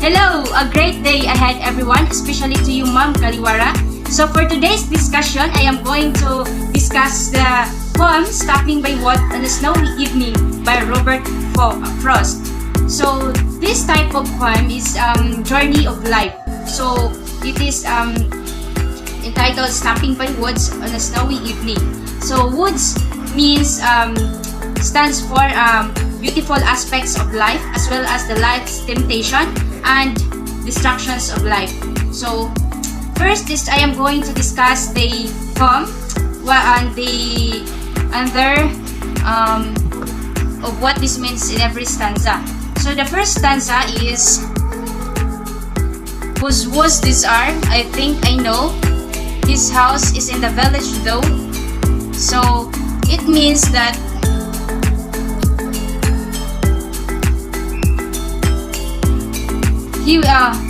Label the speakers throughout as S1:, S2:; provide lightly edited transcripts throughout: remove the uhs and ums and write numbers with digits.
S1: Hello! A great day ahead everyone, especially to you Ma'am Kaliwara. So for today's discussion, I am going to discuss the poem Stopping by Wood on a Snowy Evening by Robert Frost. So this type of poem is Journey of Life. So it is entitled Stopping by Woods on a Snowy Evening. So woods means stands for beautiful aspects of life as well as the life's temptation and distractions of life. So first is I am going to discuss the poem and the other of what this means in every stanza. So the first stanza is whose woods these are, I think I know. His house is in the village though. So it means that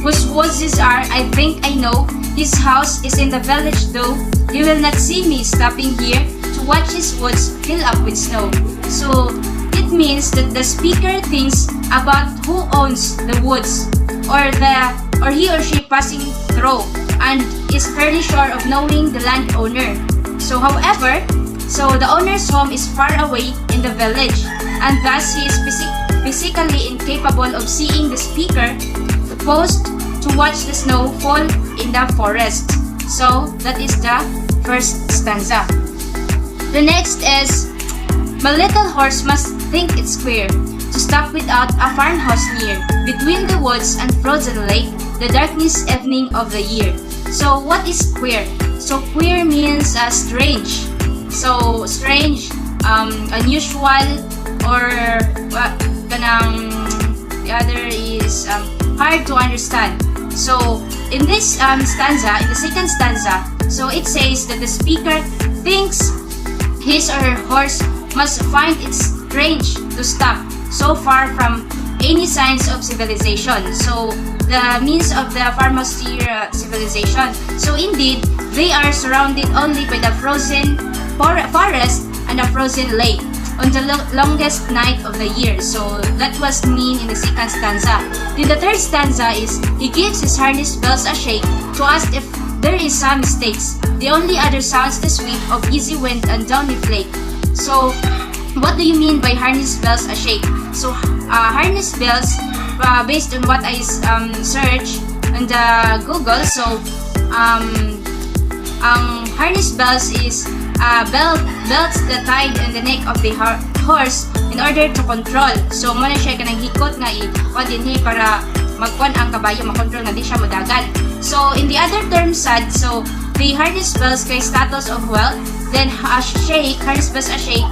S1: whose woods these are, I think I know. His house is in the village though. You will not see me stopping here to watch his woods fill up with snow. So it means that the speaker thinks about who owns the woods or he or she passing through and is fairly sure of knowing the landowner. So however, the owner's home is far away in the village and thus he is physically incapable of seeing the speaker posed to watch the snow fall in the forest. So that is the first stanza. The next is, my little horse must think it's queer to stop without a farmhouse near, between the woods and frozen lake, the darkness evening of the year. So what is queer? So queer means strange. So strange, unusual, or the other is hard to understand. So in this stanza, in the second stanza, so it says that the speaker thinks his or her horse must find it strange to stop so far from any signs of civilization. So the means of the farmhouse civilization. So indeed, they are surrounded only by the frozen forest and the frozen lake on the longest night of the year. So that was mean in the second stanza. Then the third stanza is, he gives his harness bells a shake to ask if there is some mistakes. The only other sounds the sweep of easy wind and downy flake. So what do you mean by harness bells a shake? So harness bells, based on what I search on the Google, so harness bells is belts that tied on the neck of the horse in order to control. So mo na siya kanang hikot nga i-dinhi para magkuan ang kabayo makontrol nga di siya modagan. So in the other terms sad, so the harness bells kay status of wealth, then a shake, harness bells a shake,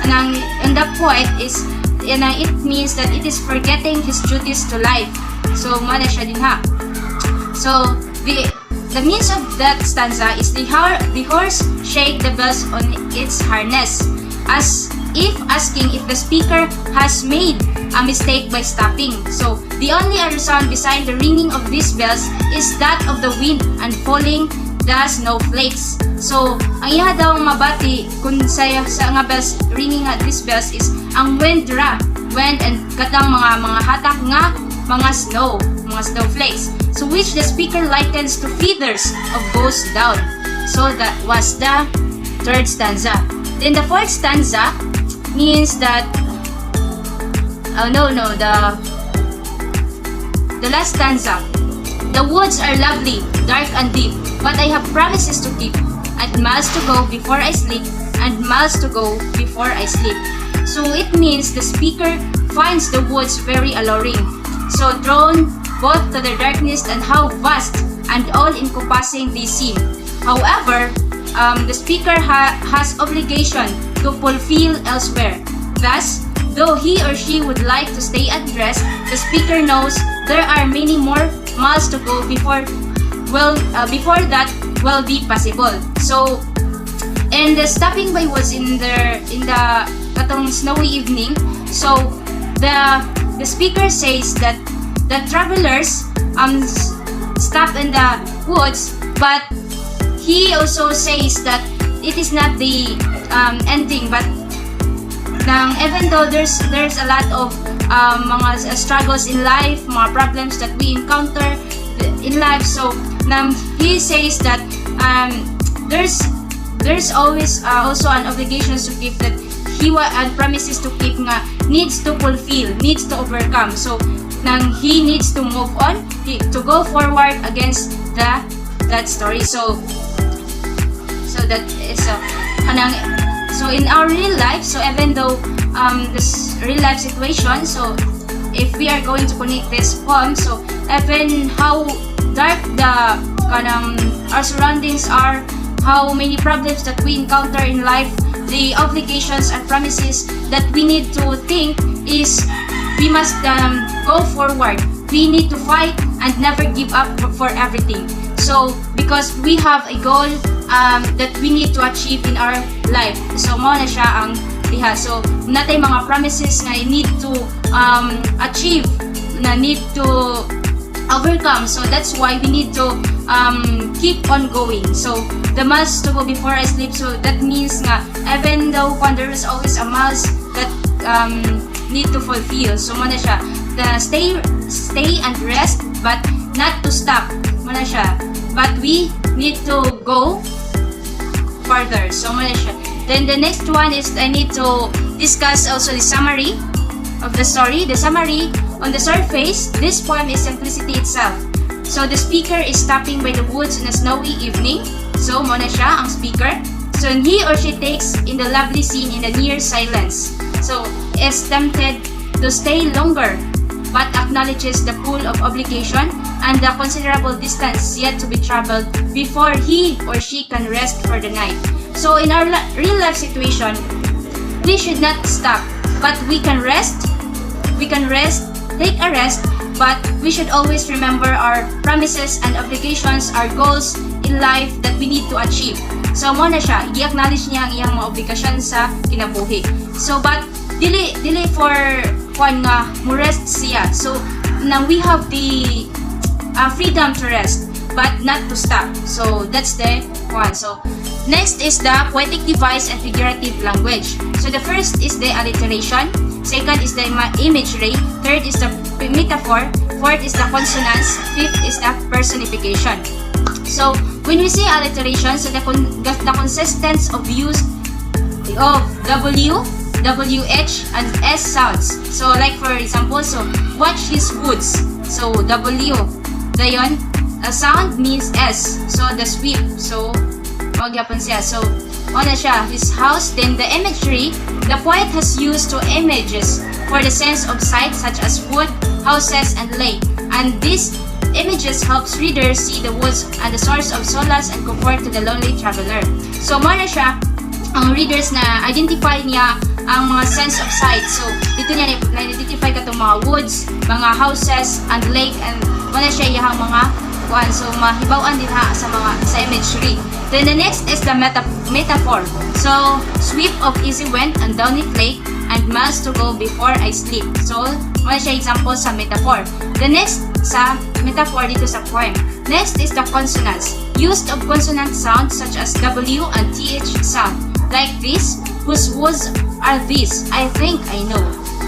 S1: and the poet is it means that it is forgetting his duties to life. So mo na siya din ha. So the means of that stanza is the horse shake the bells on its harness, as if asking if the speaker has made a mistake by stopping. So the only other sound beside the ringing of these bells is that of the wind and falling the snowflakes. So ang iya daw mabati kung sa nga bells ringing at these bells is ang wind and katang mga hatak nga mga snowflakes. So which the speaker likens to feathers of ghost down. So that was the third stanza. Then the fourth stanza means that the last stanza. The woods are lovely, dark and deep, but I have promises to keep, and miles to go before I sleep, and miles to go before I sleep. So it means the speaker finds the woods very alluring. So drawn both to their darkness and how vast and all-encompassing they seem. However, the speaker has obligation to fulfill elsewhere. Thus, though he or she would like to stay at rest, the speaker knows there are many more miles to go before that will be possible. So, and the stopping by woods in the katong snowy evening. So the speaker says that the travelers stop in the woods, but he also says that it is not the ending, but even though there's a lot of mga struggles in life, mga problems that we encounter in life, so he says that there's always also an obligation to keep that and promises to keep nga needs to fulfill, needs to overcome. So he needs to move on, to go forward against that story. So that is so in our real life, so even though this real life situation, so if we are going to connect this poem, so even how dark our surroundings are, how many problems that we encounter in life, the obligations and promises that we need to think is we must go forward. We need to fight and never give up for everything. So because we have a goal that we need to achieve in our life. So mo na siya ang diha. So natay mga promises na need to achieve, na need to overcome. So that's why we need to keep on going. So the must to go before I sleep. So that means nga even though there is always a must that need to fulfill. So mo na siya, the stay and rest, but not to stop. Mo na siya, but we need to go further. So mo na siya. Then the next one is I need to discuss also the summary of the story. The summary, on the surface, this poem is simplicity itself. So the speaker is stopping by the woods on a snowy evening. So mo na siya ang speaker. So he or she takes in the lovely scene in the near silence. So is tempted to stay longer, but acknowledges the pull of obligation and the considerable distance yet to be traveled before he or she can rest for the night. So in our real life situation, we should not stop, but we can rest, take a rest, but we should always remember our promises and obligations, our goals in life that we need to achieve. So mo na siya, i-acknowledge niya ang iyang mga obligasyon sa kinabuhi. So but dili for kung nga mo rest siya. So now we have the freedom to rest, but not to stop. So that's the one. So next is the poetic device and figurative language. So the first is the alliteration, second is the imagery, third is the metaphor, fourth is the consonants, fifth is the personification. So when we say alliteration, so the consistence of use of W, WH, and S sounds. So like for example, so watch his woods. So W, dayon, a sound means S. So the sweep. So magyapon siya. So ano siya, his house. Then the imagery, the poet has used two images for the sense of sight such as wood, houses, and lake. And these images helps readers see the woods and the source of solace and comfort to the lonely traveler. So mo na siya ang readers na identify niya ang mga sense of sight. So dito niya na-identify ka itong mga woods, mga houses, and lake, and mo na siya iyang mga kuan. So mahibawan din ha sa imagery. Then the next is the metaphor. So sweep of easy wind and down it lake, and miles to go before I sleep. So mo na siya example sa metaphor. The next sa metaphor dito sa poem. Next is the consonants. Use of consonant sounds such as W and TH sound. Like this, whose woods are these? I think I know.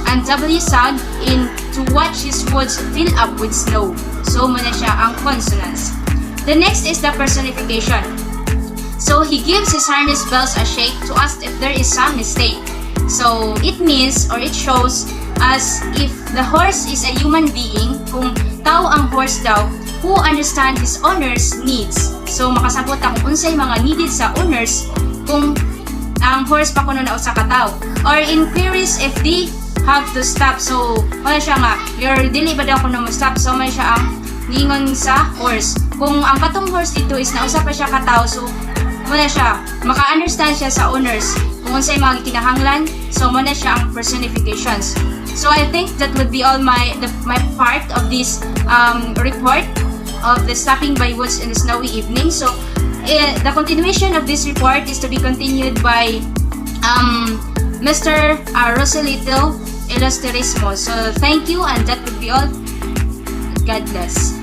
S1: And W sound in to watch his woods fill up with snow. So mo na siya ang consonants. The next is the personification. So he gives his harness bells a shake to ask if there is some mistake. So it means or it shows as if the horse is a human being, kung tao ang horse daw, who understand his owner's needs. So makasabot ang unsay mga needed sa owners kung ang horse pa kuno na usa ka tao. Or inquiries if they have to stop. So wala siya nga, your dili ba daw kuno mo stop. So may siya ang ningon sa horse. Kung ang katong horse dito is nausa pa siya ka tao, so muna siya, maka-understand siya sa owners kung unsay mga kinahanglan. So muna siya ang personifications. So I think that would be all my part of this report of the stopping by woods in the snowy evening. So the continuation of this report is to be continued by Mr. Roselito Ilustrismo. So thank you, and that would be all. God bless.